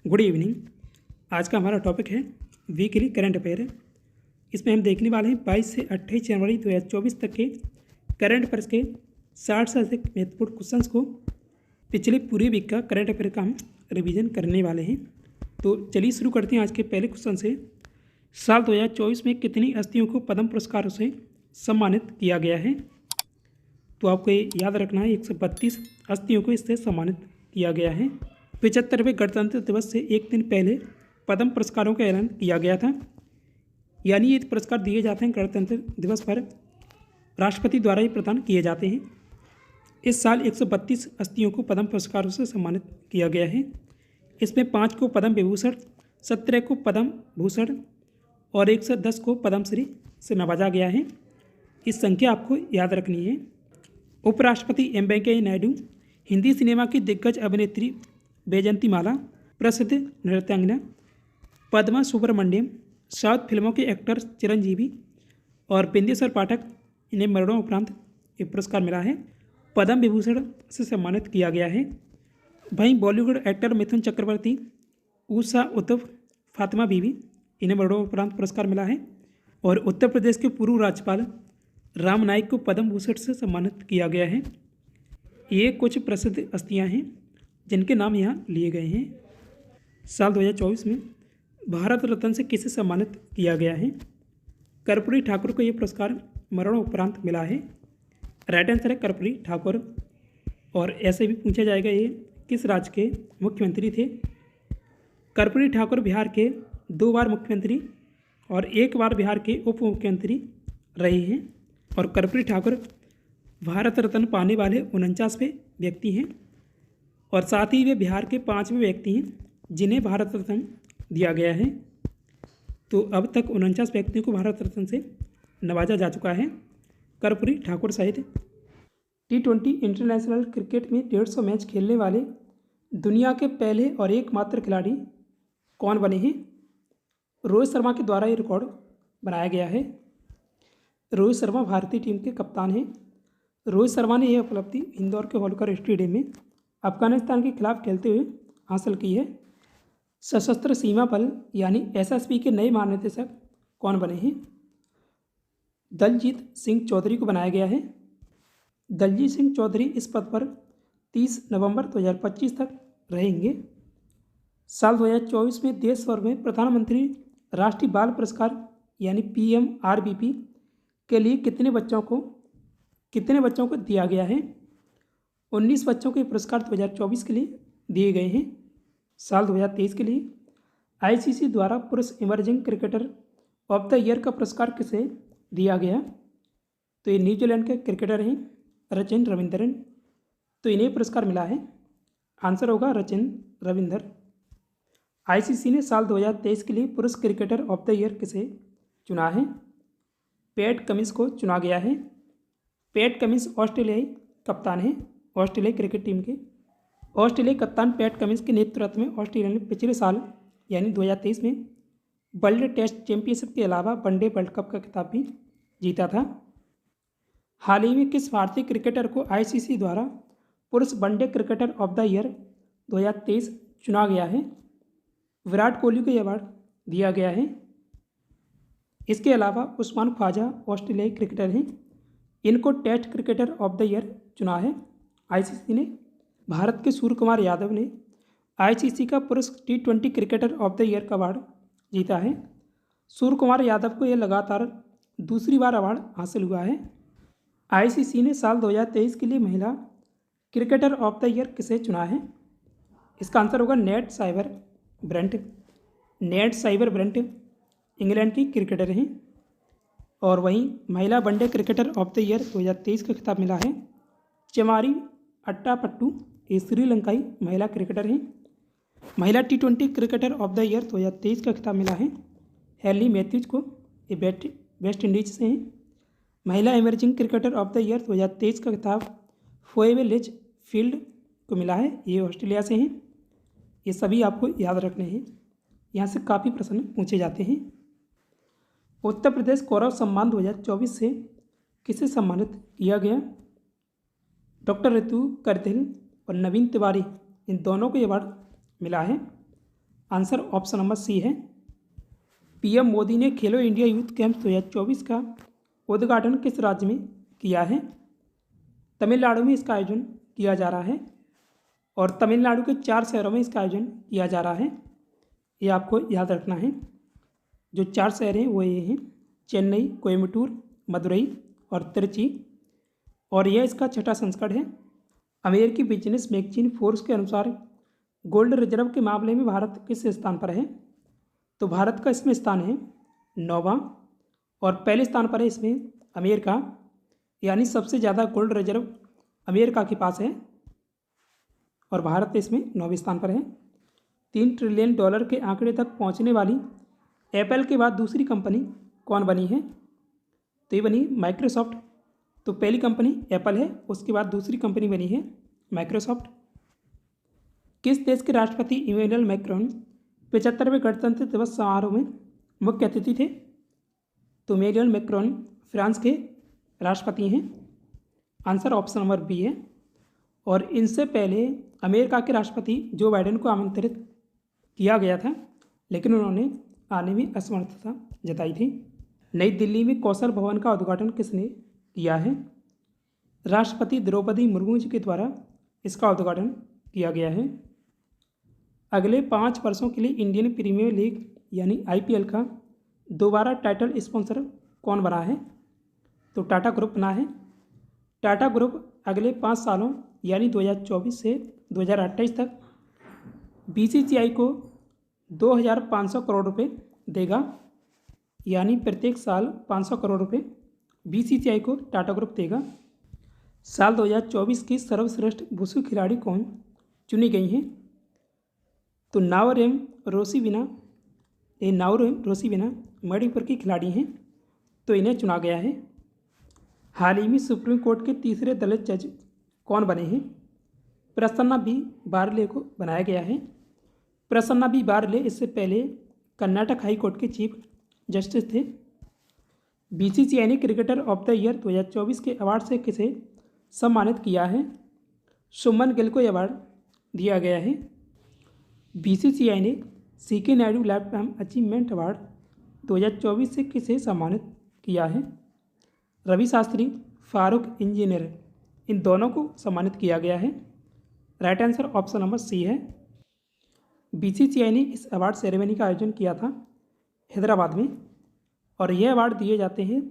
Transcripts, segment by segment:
Good evening. आज का हमारा टॉपिक है वीकली करंट अफेयर। इसमें हम देखने वाले हैं 22 से 28 जनवरी 2024 तक के करंट अफेयर्स के 60 से अधिक महत्वपूर्ण क्वेश्चंस को पिछले पूरे वीक का करंट अफेयर का हम रिवीजन करने वाले हैं। तो चलिए शुरू करते हैं आज के पहले क्वेश्चन से। साल 2024 में कितनी हस्तियों को पद्म पुरस्कारों से सम्मानित किया गया है? तो आपको ये याद रखना है 132 हस्तियों को इससे सम्मानित किया गया है। 75वें गणतंत्र दिवस से एक दिन पहले पद्म पुरस्कारों का ऐलान किया गया था। यानी ये पुरस्कार दिए जाते हैं गणतंत्र दिवस पर, राष्ट्रपति द्वारा ही प्रदान किए जाते हैं। इस साल 132 हस्तियों को पद्म पुरस्कारों से सम्मानित किया गया है। इसमें 5 को पद्म विभूषण, 17 को पद्म भूषण और 110 को पद्मश्री से नवाजा गया है। इस संख्या आपको याद रखनी है। उपराष्ट्रपति एम वेंकैया नायडू, हिंदी सिनेमा की दिग्गज अभिनेत्री बैजंती माला, प्रसिद्ध नृत्यांगना पद्मा सुब्रमण्यम, साउथ फिल्मों के एक्टर चिरंजीवी और बिंदेश्वर पाठक, इन्हें मरणोपरांत ये पुरस्कार मिला है। पद्म विभूषण से सम्मानित किया गया है। वहीं बॉलीवुड एक्टर मिथुन चक्रवर्ती, उषा उत्तव, फातिमा बीवी, इन्हें मरणोपरांत पुरस्कार मिला है। और उत्तर प्रदेश के पूर्व राज्यपाल राम नाईक को पद्म भूषण से सम्मानित किया गया है। ये कुछ प्रसिद्ध हस्तियां हैं जिनके नाम यहाँ लिए गए हैं। साल 2024 में भारत रत्न से किसे सम्मानित किया गया है? कर्पूरी ठाकुर को ये पुरस्कार मरणोपरांत मिला है। राइट आंसर है कर्पूरी ठाकुर। और ऐसे भी पूछा जाएगा ये किस राज्य के मुख्यमंत्री थे? कर्पूरी ठाकुर बिहार के 2 बार मुख्यमंत्री और 1 बार बिहार के उप मुख्यमंत्री रहे हैं। और कर्पूरी ठाकुर भारत रत्न पाने वाले 49वें व्यक्ति हैं और साथ ही वे बिहार के 5वें व्यक्ति हैं जिन्हें भारत रत्न दिया गया है। तो अब तक 49 व्यक्तियों को भारत रत्न से नवाजा जा चुका है कर्पूरी ठाकुर सहित। T20 इंटरनेशनल क्रिकेट में 150 मैच खेलने वाले दुनिया के पहले और एकमात्र खिलाड़ी कौन बने हैं? रोहित शर्मा के द्वारा ये रिकॉर्ड बनाया गया है। रोहित शर्मा भारतीय टीम के कप्तान हैं। रोहित शर्मा ने यह उपलब्धि इंदौर के होलकर स्टेडियम में अफगानिस्तान के खिलाफ खेलते हुए हासिल की है। सशस्त्र सीमा बल यानी SSB के नए महानिदेशक कौन बने हैं? दलजीत सिंह चौधरी को बनाया गया है। दलजीत सिंह चौधरी इस पद पर 30 नवंबर 2025 तक रहेंगे। साल 2024 में देश भर में प्रधानमंत्री राष्ट्रीय बाल पुरस्कार यानी PMRBP के लिए कितने बच्चों को दिया गया है? 19 बच्चों को ये पुरस्कार 2024 के लिए दिए गए हैं। साल 2023 के लिए ICC द्वारा पुरुष emerging cricketer of the year का पुरस्कार किसे दिया गया? तो ये न्यूजीलैंड के क्रिकेटर हैं रचिन रविंद्रन। तो इन्हें पुरस्कार मिला है। आंसर होगा रचिन रविंदर। ICC ने साल 2023 के लिए पुरुष क्रिकेटर ऑफ द ईयर किसे चुना है? पैट कमिंस को चुना गया है। पैट कमिंस ऑस्ट्रेलियाई कप्तान हैं ऑस्ट्रेलिया क्रिकेट टीम के। ऑस्ट्रेलिया कप्तान पैट कमिंस के नेतृत्व में ऑस्ट्रेलिया ने पिछले साल यानी 2023 में वर्ल्ड टेस्ट चैंपियनशिप के अलावा वनडे वर्ल्ड कप का खिताब भी जीता था। हाल ही में किस भारतीय क्रिकेटर को ICC द्वारा पुरुष one day cricketer of the year 2023 चुना गया है? विराट कोहली को यह अवार्ड दिया गया है। इसके अलावा उस्मान ख्वाजा ऑस्ट्रेलियाई क्रिकेटर हैं, इनको test cricketer of the year चुना है ICC ने। भारत के सूर्य कुमार यादव ने ICC का पुरुष T20 cricketer of the year का अवार्ड जीता है। सूर्य कुमार यादव को यह लगातार दूसरी बार अवार्ड हासिल हुआ है। ICC ने साल 2023 के लिए महिला क्रिकेटर ऑफ द ईयर किसे चुना है? इसका आंसर होगा net Sciver Brunt. Net Sciver Brunt England की क्रिकेटर हैं। और वहीं महिला one day cricketer of the year 2023 का खिताब मिला है चमारी अट्टापट्टू, ये श्रीलंकाई महिला क्रिकेटर हैं। महिला T20 cricketer of the year 2023 का खिताब मिला है हेली मैथ्यूज को, ये वेस्ट इंडीज से हैं। महिला emerging cricketer of the year 2023 का खिताब फोएवे लिच फील्ड को मिला है, ये ऑस्ट्रेलिया से हैं। ये सभी आपको याद रखने हैं, यहाँ से काफ़ी प्रश्न पूछे जाते हैं। उत्तर प्रदेश गौरव सम्मान 2024 से किसे सम्मानित किया गया? डॉक्टर ऋतु करदिल और नवीन तिवारी, इन दोनों को ये अवार्ड मिला है। आंसर ऑप्शन नंबर सी है। पीएम मोदी ने खेलो इंडिया यूथ गेम्स 2024 का उद्घाटन किस राज्य में किया है? तमिलनाडु में इसका आयोजन किया जा रहा है और तमिलनाडु के 4 शहरों में इसका आयोजन किया जा रहा है। ये आपको याद रखना है। जो 4 शहर हैं वो ये हैं चेन्नई, कोयम्बटूर, मदुरई और त्रिची। और यह इसका छठा संस्करण है। अमेरिकी बिजनेस मैगजीन फोर्ब्स के अनुसार गोल्ड रिजर्व के मामले में भारत किस स्थान पर है? तो भारत का इसमें स्थान है 9वां और पहले स्थान पर है इसमें अमेरिका, यानी सबसे ज़्यादा गोल्ड रिजर्व अमेरिका के पास है और भारत इसमें 9वें स्थान पर है। $3 ट्रिलियन के आंकड़े तक पहुंचने वाली एप्पल के बाद दूसरी कंपनी कौन बनी है? तो ये बनी माइक्रोसॉफ्ट। तो पहली कंपनी एप्पल है, उसके बाद दूसरी कंपनी बनी है माइक्रोसॉफ्ट। किस देश के राष्ट्रपति इमैनुअल मैक्रोन 75वें गणतंत्र दिवस समारोह में मुख्य अतिथि थे? तो इमैनुअल मैक्रोन फ्रांस के राष्ट्रपति हैं। आंसर ऑप्शन नंबर बी है। और इनसे पहले अमेरिका के राष्ट्रपति जो बाइडेन को आमंत्रित किया गया था, लेकिन उन्होंने आने में असमर्थता जताई थी। नई दिल्ली में कौशल भवन का उद्घाटन किसने किया है? राष्ट्रपति द्रौपदी मुर्मू जी के द्वारा इसका उद्घाटन किया गया है। अगले 5 वर्षों के लिए इंडियन प्रीमियर लीग यानी आईपीएल का दोबारा टाइटल स्पॉन्सर कौन बना है? तो टाटा ग्रुप बना है। टाटा ग्रुप अगले 5 सालों यानी 2024 से 2028 तक बीसीसीआई को 2,500 करोड़ रुपए देगा, यानी प्रत्येक साल 500 करोड़ रुपए बीसीसीआई को टाटा ग्रुप देगा। साल 2024 की सर्वश्रेष्ठ वुशु खिलाड़ी कौन चुनी गई हैं? तो नाओरेम रोसिविना मणिपुर की खिलाड़ी हैं, तो इन्हें चुना गया है। हाल ही में सुप्रीम कोर्ट के तीसरे दलित जज कौन बने हैं? प्रसन्ना बी बारले को बनाया गया है। प्रसन्ना बी बारले इससे पहले कर्नाटक हाई कोर्ट के चीफ जस्टिस थे। बीसीसीआई ने क्रिकेटर ऑफ द ईयर 2024 के अवार्ड से किसे सम्मानित किया है? शुभमन गिल को अवार्ड दिया गया है। बीसीसीआई ने CK Nayudu lifetime achievement award 2024 से किसे सम्मानित किया है? रवि शास्त्री, फारूक इंजीनियर, इन दोनों को सम्मानित किया गया है। Right answer option number C है। बीसीसीआई ने इस अवार्ड सेरेमनी का आयोजन किया था हैदराबाद में और यह अवार्ड दिए जाते हैं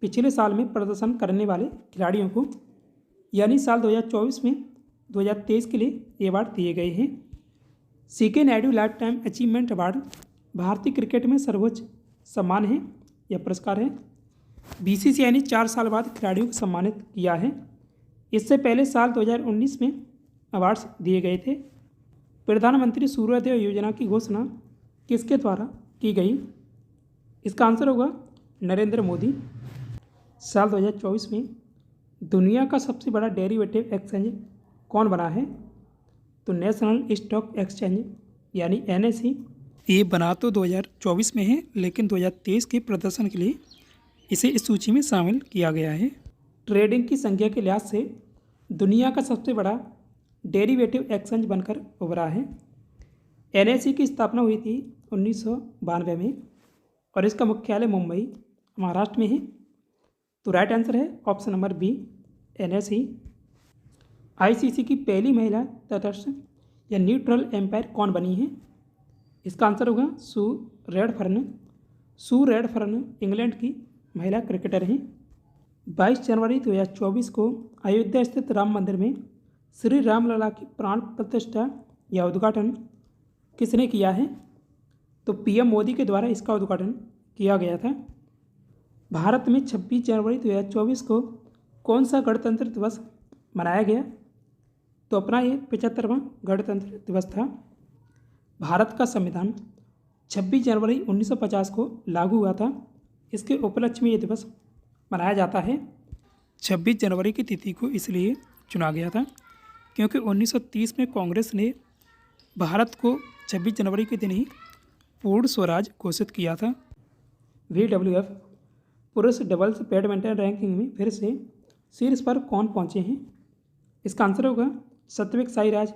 पिछले साल में प्रदर्शन करने वाले खिलाड़ियों को, यानी साल 2024 में 2023 के लिए ये अवार्ड दिए गए हैं। CK Nayudu lifetime achievement award भारतीय क्रिकेट में सर्वोच्च सम्मान है या पुरस्कार है। बीसीसीआई ने 4 साल बाद खिलाड़ियों को सम्मानित किया है। इससे पहले साल 2019 में अवार्ड्स दिए गए थे। प्रधानमंत्री सूर्योदय योजना की घोषणा किसके द्वारा की गई? इसका आंसर होगा नरेंद्र मोदी। साल 2024 में दुनिया का सबसे बड़ा डेरिवेटिव एक्सचेंज कौन बना है? तो नेशनल स्टॉक एक्सचेंज यानी एनएसई। ये बना तो 2024 में है, लेकिन 2023 के प्रदर्शन के लिए इसे इस सूची में शामिल किया गया है। ट्रेडिंग की संख्या के लिहाज से दुनिया का सबसे बड़ा डेरिवेटिव एक्सचेंज बनकर उभरा है। एनएसई की स्थापना हुई थी 1992 में और इसका मुख्यालय मुंबई महाराष्ट्र में है। तो राइट आंसर है option number B NSE. ICC की पहली महिला तटस्थ या न्यूट्रल एम्पायर कौन बनी है? इसका आंसर होगा सू रेडफर्न इंग्लैंड की महिला क्रिकेटर हैं। 22 जनवरी 2024 को अयोध्या स्थित राम मंदिर में श्री रामलला की प्राण प्रतिष्ठा या उद्घाटन किसने किया है? तो पीएम मोदी के द्वारा इसका उद्घाटन किया गया था। भारत में 26 जनवरी 2024 को कौन सा गणतंत्र दिवस मनाया गया? तो अपना ये 75वां गणतंत्र दिवस था। भारत का संविधान 26 जनवरी 1950 को लागू हुआ था। इसके उपलक्ष्य में ये दिवस मनाया जाता है। 26 जनवरी की तिथि को इसलिए चुना गया था क्योंकि 1930 में कांग्रेस ने भारत को 26 जनवरी के दिन ही पूर्ण स्वराज घोषित किया था। VWF पुरुष डबल्स बैडमिंटन रैंकिंग में फिर से शीर्ष पर कौन पहुंचे हैं? इसका आंसर होगा सात्विक साईराज,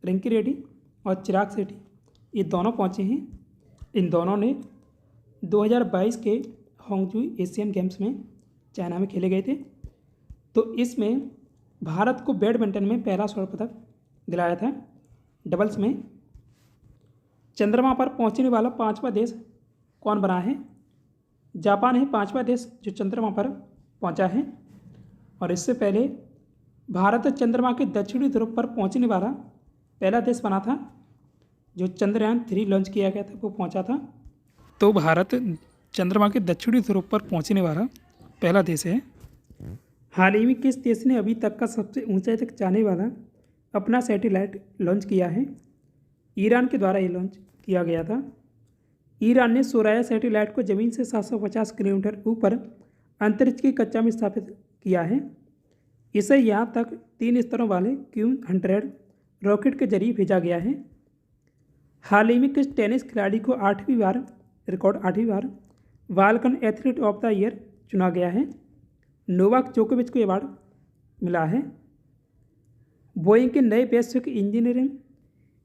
रिंकी रेड्डी और चिराग शेट्टी। ये दोनों पहुँचे हैं। इन दोनों ने 2022 के होंगजू एशियन गेम्स में चाइना में खेले गए थे। तो इसमें भारत को बैडमिंटन में पहला स्वर्ण पदक दिलाया था। डबल्स में चंद्रमा पर पहुंचने वाला 5वां देश कौन बना है? जापान है 5वां देश जो चंद्रमा पर पहुंचा है। और इससे पहले भारत चंद्रमा के दक्षिणी ध्रुव पर पहुंचने वाला पहला देश बना था। जो चंद्रयान-3 लॉन्च किया गया था वो पहुंचा था। तो भारत चंद्रमा के दक्षिणी ध्रुव पर पहुंचने वाला पहला देश है। हाल ही में किस देश ने अभी तक का सबसे ऊंचाई तक जाने वाला अपना सैटेलाइट लॉन्च किया है? ईरान के द्वारा ये लॉन्च किया गया था। ईरान ने सोराया सैटेलाइट को ज़मीन से 750 किलोमीटर ऊपर अंतरिक्ष की कक्षा में स्थापित किया है। इसे यहाँ तक 3 स्तरों वाले Q-100 रॉकेट के जरिए भेजा गया है। हाल ही में किस टेनिस खिलाड़ी को 8वीं बार Balkan athlete of the year चुना गया है? नोवाक जोकोविच को अवार्ड मिला है। बोइंग के नए वैश्विक इंजीनियरिंग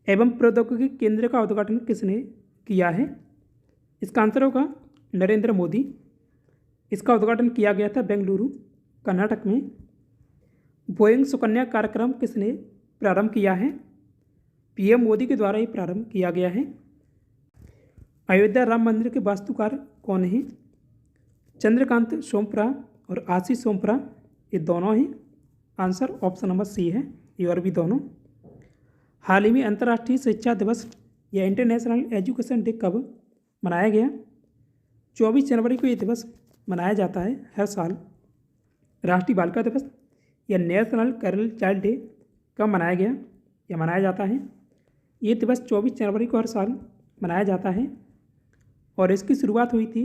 एवं प्रौद्योगिकी केंद्र का उद्घाटन किसने किया है? इसका आंसर होगा नरेंद्र मोदी। इसका उद्घाटन किया गया था बेंगलुरु, कर्नाटक में। बोइंग सुकन्या कार्यक्रम किसने प्रारंभ किया है? पीएम मोदी के द्वारा ही प्रारंभ किया गया है। अयोध्या राम मंदिर के वास्तुकार कौन हैं? चंद्रकांत सोमपुरा और आशीष सोमपुरा, ये दोनों हैं। आंसर ऑप्शन नंबर सी है, ये और भी दोनों। हाल ही में अंतर्राष्ट्रीय शिक्षा दिवस या इंटरनेशनल एजुकेशन डे कब मनाया गया? 24 जनवरी को ये दिवस मनाया जाता है हर साल। राष्ट्रीय बालिका दिवस या नेशनल गर्ल चाइल्ड डे कब मनाया गया या मनाया जाता है? ये दिवस 24 जनवरी को हर साल मनाया जाता है और इसकी शुरुआत हुई थी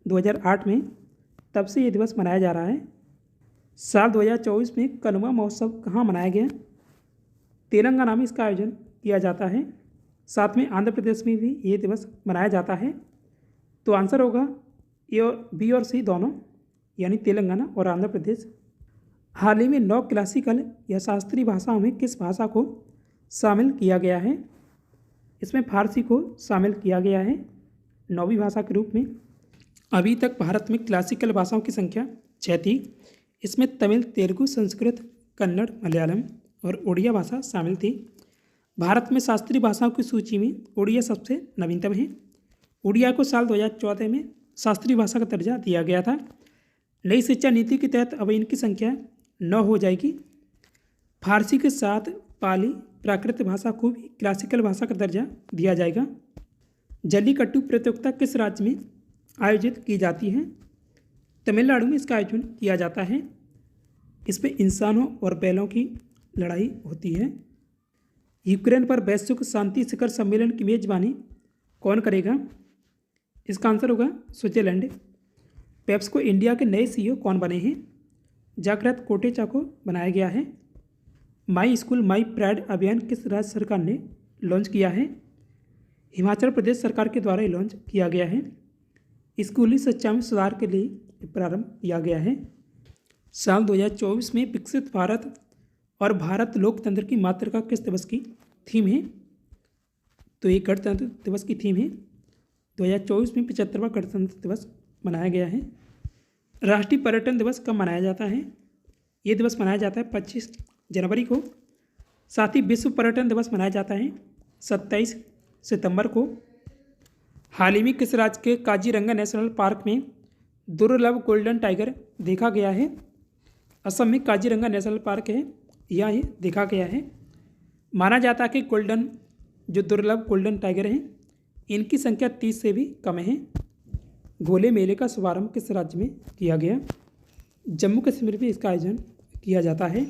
2008 में, तब से ये दिवस मनाया जा रहा है। साल 2024 में कनुआ महोत्सव कहाँ मनाया गया? तेलंगाना में इसका आयोजन किया जाता है। साथ में आंध्र प्रदेश में भी ये दिवस मनाया जाता है। तो आंसर होगा ए और बी और सी दोनों, यानी तेलंगाना और आंध्र प्रदेश। हाल ही में 9 क्लासिकल या शास्त्रीय भाषाओं में किस भाषा को शामिल किया गया है? इसमें फारसी को शामिल किया गया है 9वीं भाषा के रूप में। अभी तक भारत में क्लासिकल भाषाओं की संख्या 6 थी। इसमें तमिल, तेलुगु, संस्कृत, कन्नड़, मलयालम और उड़िया भाषा शामिल थी। भारत में शास्त्रीय भाषाओं की सूची में उड़िया सबसे नवीनतम है। उड़िया को साल 2014 में शास्त्रीय भाषा का दर्जा दिया गया था। नई शिक्षा नीति के तहत अब इनकी संख्या 9 हो जाएगी। फारसी के साथ पाली प्राकृत भाषा को भी क्लासिकल भाषा का दर्जा दिया जाएगा। जल्लीकट्टू प्रतियोगिता किस राज्य में आयोजित की जाती है? तमिलनाडु में इसका आयोजन किया जाता है। इसमें इंसानों और बैलों की लड़ाई होती है। यूक्रेन पर वैश्विक शांति शिखर सम्मेलन की मेजबानी कौन करेगा? इसका आंसर होगा स्विट्जरलैंड। पेप्स को इंडिया के नए सीईओ कौन बने हैं? जागृत कोटेचा को बनाया गया है। माई स्कूल माई प्राइड अभियान किस राज्य सरकार ने लॉन्च किया है? हिमाचल प्रदेश सरकार के द्वारा लॉन्च किया गया है। स्कूली शिक्षा में सुधार के लिए प्रारंभ किया गया है। साल 2024 में विकसित भारत और भारत लोकतंत्र की मातृका किस दिवस की थीम है? तो ये गणतंत्र दिवस की थीम है। 2024 में 75वां गणतंत्र दिवस मनाया गया है। राष्ट्रीय पर्यटन दिवस कब मनाया जाता है? ये दिवस मनाया जाता है 25 जनवरी को। साथ ही विश्व पर्यटन दिवस मनाया जाता है 27 सितंबर को। हाल ही में किस राज्य के काजीरंगा नेशनल पार्क में दुर्लभ गोल्डन टाइगर देखा गया है? असम में काजीरंगा नेशनल पार्क है, यहाँ ये देखा गया है। माना जाता है कि जो दुर्लभ गोल्डन टाइगर हैं इनकी संख्या 30 से भी कम है। गोले मेले का शुभारंभ किस राज्य में किया गया? जम्मू कश्मीर में इसका आयोजन किया जाता है।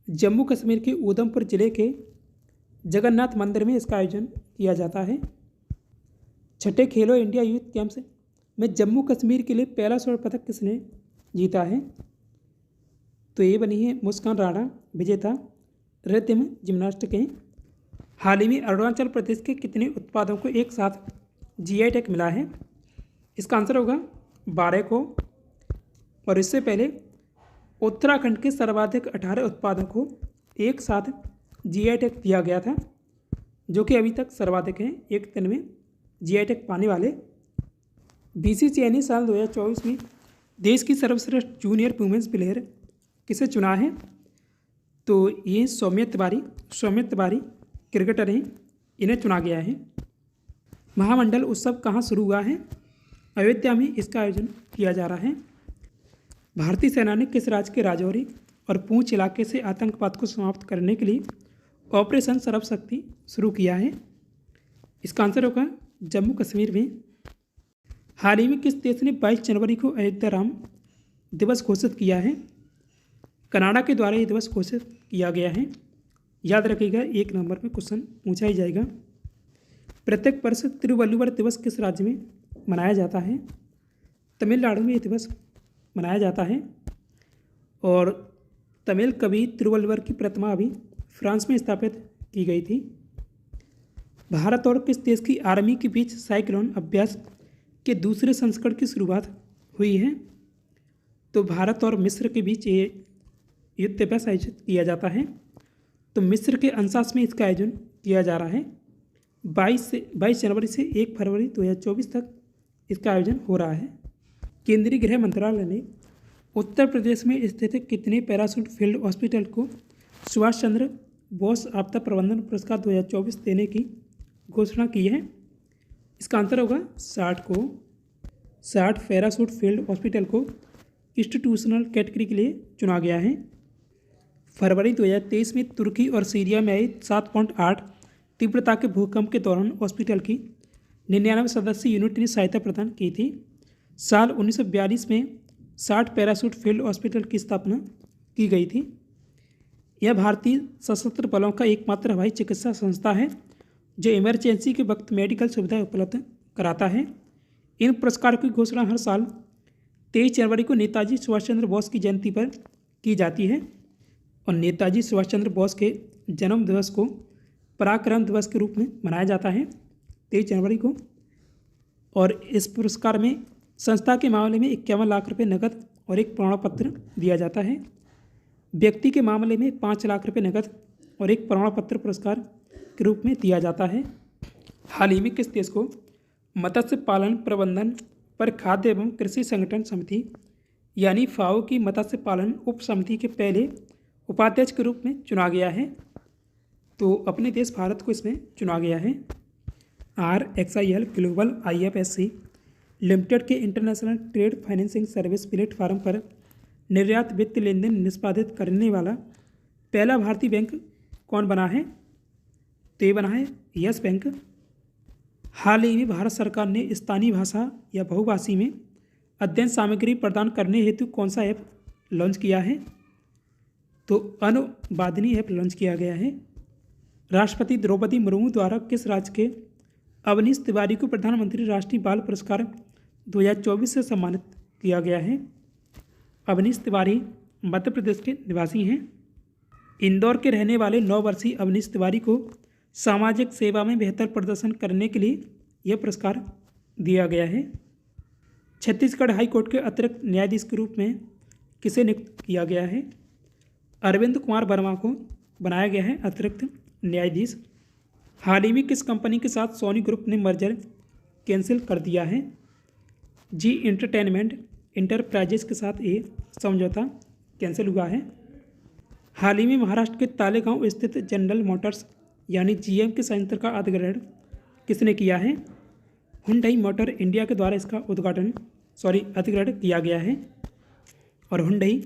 जम्मू कश्मीर के उधमपुर जिले के जगन्नाथ मंदिर में इसका आयोजन किया जाता है। छठे खेलो इंडिया यूथ गेम्स में जम्मू कश्मीर के लिए पहला स्वर्ण पदक किसने जीता है? तो ये बनी है मुस्कान राणा, विजेता रिद्धिम जिम्नास्टिक हैं। हाल ही में अरुणाचल प्रदेश के कितने उत्पादों को एक साथ जीआई टैग मिला है? इसका आंसर होगा 12 को। और इससे पहले उत्तराखंड के सर्वाधिक 18 उत्पादों को एक साथ जीआई टैग दिया गया था। जो कि अभी तक सर्वाधिक हैं एक दिन में जीआई टैग पाने वाले। बीसीसीआई ने साल 2024 में देश की सर्वश्रेष्ठ जूनियर वुमेन्स प्लेयर किसे चुना है? तो ये सौम्या तिवारी क्रिकेटर हैं, इन्हें चुना गया है। महामंडल उत्सव कहाँ शुरू हुआ है? अयोध्या में इसका आयोजन किया जा रहा है। भारतीय सेना ने किस राज्य के राजौरी और पूंछ इलाके से आतंकवाद को समाप्त करने के लिए ऑपरेशन सर्वशक्ति शुरू किया है? इसका आंसर होगा जम्मू कश्मीर में। हाल ही में किस देश ने 22 जनवरी को अयोध्या राम दिवस घोषित किया है? कनाडा के द्वारा ये दिवस घोषित किया गया है। याद रखिएगा, 1 नंबर में क्वेश्चन पूछा ही जाएगा। प्रत्येक वर्ष तिरुवल्लुवर दिवस किस राज्य में मनाया जाता है? तमिलनाडु में ये दिवस मनाया जाता है। और तमिल कवि तिरुवल्लुवर की प्रतिमा अभी फ्रांस में स्थापित की गई थी। भारत और किस देश की आर्मी के बीच साइक्लोन अभ्यास के दूसरे संस्करण की शुरुआत हुई है? तो भारत और मिस्र के बीच ये युद्ध अभ्यास आयोजित किया जाता है। तो मिस्र के अंशास में इसका आयोजन किया जा रहा है। 22 जनवरी से 1 फरवरी 2024 तक इसका आयोजन हो रहा है। केंद्रीय गृह मंत्रालय ने उत्तर प्रदेश में स्थित कितने पैराशूट फील्ड हॉस्पिटल को सुभाष चंद्र बोस आपदा प्रबंधन पुरस्कार 2024 देने की घोषणा की है? इसका आंसर होगा 60 पैराशूट फील्ड हॉस्पिटल को इंस्टीट्यूशनल कैटेगरी के लिए चुना गया है। फरवरी 2023 में तुर्की और सीरिया में आई 7.8 तीव्रता के भूकंप के दौरान हॉस्पिटल की 99 सदस्यीय यूनिट ने सहायता प्रदान की थी। साल 1942 में 60 पैराशूट फील्ड हॉस्पिटल की स्थापना की गई थी। यह भारतीय सशस्त्र बलों का एकमात्र हवाई चिकित्सा संस्था है जो इमरजेंसी के वक्त मेडिकल सुविधाएं उपलब्ध कराता है। इन पुरस्कारों की घोषणा हर साल 23 जनवरी को नेताजी सुभाष चंद्र बोस की जयंती पर की जाती है। और नेताजी सुभाष चंद्र बोस के जन्म दिवस को पराक्रम दिवस के रूप में मनाया जाता है 23 जनवरी को। और इस पुरस्कार में संस्था के मामले में 51 लाख रुपये नकद और एक प्रमाण पत्र दिया जाता है। व्यक्ति के मामले में 5 लाख रुपये नकद और एक प्रमाण पत्र पुरस्कार के रूप में दिया जाता है। हाल ही में किस देश को मत्स्य पालन प्रबंधन पर खाद्य एवं कृषि संगठन समिति यानी फाओ की मत्स्य पालन उप समिति के पहले उपाध्यक्ष के रूप में चुना गया है? तो अपने देश भारत को इसमें चुना गया है। RXIL ग्लोबल IFSC लिमिटेड के international trade financing service platform पर निर्यात वित्त लेन देन निष्पादित करने वाला पहला भारतीय बैंक कौन बना है? तो ये बना है यस बैंक। हाल ही में भारत सरकार ने स्थानीय भाषा या बहुभाषी में अध्ययन सामग्री प्रदान करने हेतु कौन सा ऐप लॉन्च किया है? तो अनुवादिनी ऐप लॉन्च किया गया है। राष्ट्रपति द्रौपदी मुर्मू द्वारा किस राज्य के अवनीश तिवारी को प्रधानमंत्री राष्ट्रीय बाल पुरस्कार 2024 से सम्मानित किया गया है? अवनीश तिवारी मध्य प्रदेश के निवासी हैं। इंदौर के रहने वाले 9 वर्षीय अवनीश तिवारी को सामाजिक सेवा में बेहतर प्रदर्शन करने के लिए यह पुरस्कार दिया गया है। छत्तीसगढ़ हाई कोर्ट के अतिरिक्त न्यायाधीश के रूप में किसे नियुक्त किया गया है? अरविंद कुमार वर्मा को बनाया गया है अतिरिक्त न्यायाधीश। हाल ही में किस कंपनी के साथ सोनी ग्रुप ने मर्जर कैंसिल कर दिया है? जी एंटरटेनमेंट इंटरप्राइजेस के साथ ये समझौता कैंसिल हुआ है। हाल ही में महाराष्ट्र के तालेगांव स्थित जनरल मोटर्स यानी GM के संयंत्र का अधिग्रहण किसने किया है? हुंडई मोटर इंडिया के द्वारा इसका अधिग्रहण किया गया है। और हुंडई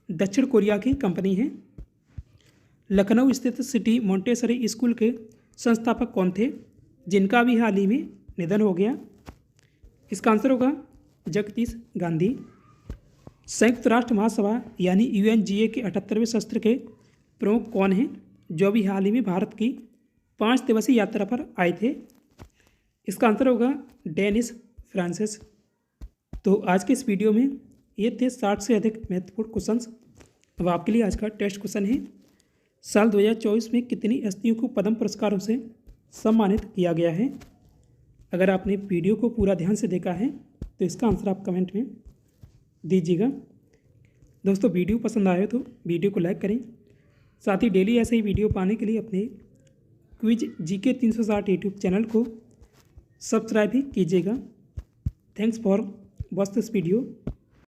दक्षिण कोरिया की कंपनी है। लखनऊ स्थित सिटी मोंटेसरी स्कूल के संस्थापक कौन थे जिनका भी हाल ही में निधन हो गया? इसका आंसर होगा जगदीश गांधी। संयुक्त राष्ट्र महासभा यानी UNGA के 78वें सत्र के प्रमुख कौन हैं जो अभी हाल ही में भारत की 5 दिवसीय यात्रा पर आए थे? इसका आंसर होगा डेनिस फ्रांसिस। तो आज के इस वीडियो में ये थे 60 से अधिक महत्वपूर्ण क्वेश्चंस। अब आपके लिए आज का टेस्ट क्वेश्चन है, साल 2024 में कितनी हस्तियों को पद्म पुरस्कारों से सम्मानित किया गया है? अगर आपने वीडियो को पूरा ध्यान से देखा है तो इसका आंसर आप कमेंट में दीजिएगा। दोस्तों, वीडियो पसंद आए तो वीडियो को लाइक करें। साथ ही डेली ऐसे ही वीडियो पाने के लिए अपने क्विज GK 360 यूट्यूब चैनल को सब्सक्राइब भी कीजिएगा। Thanks for watch this video.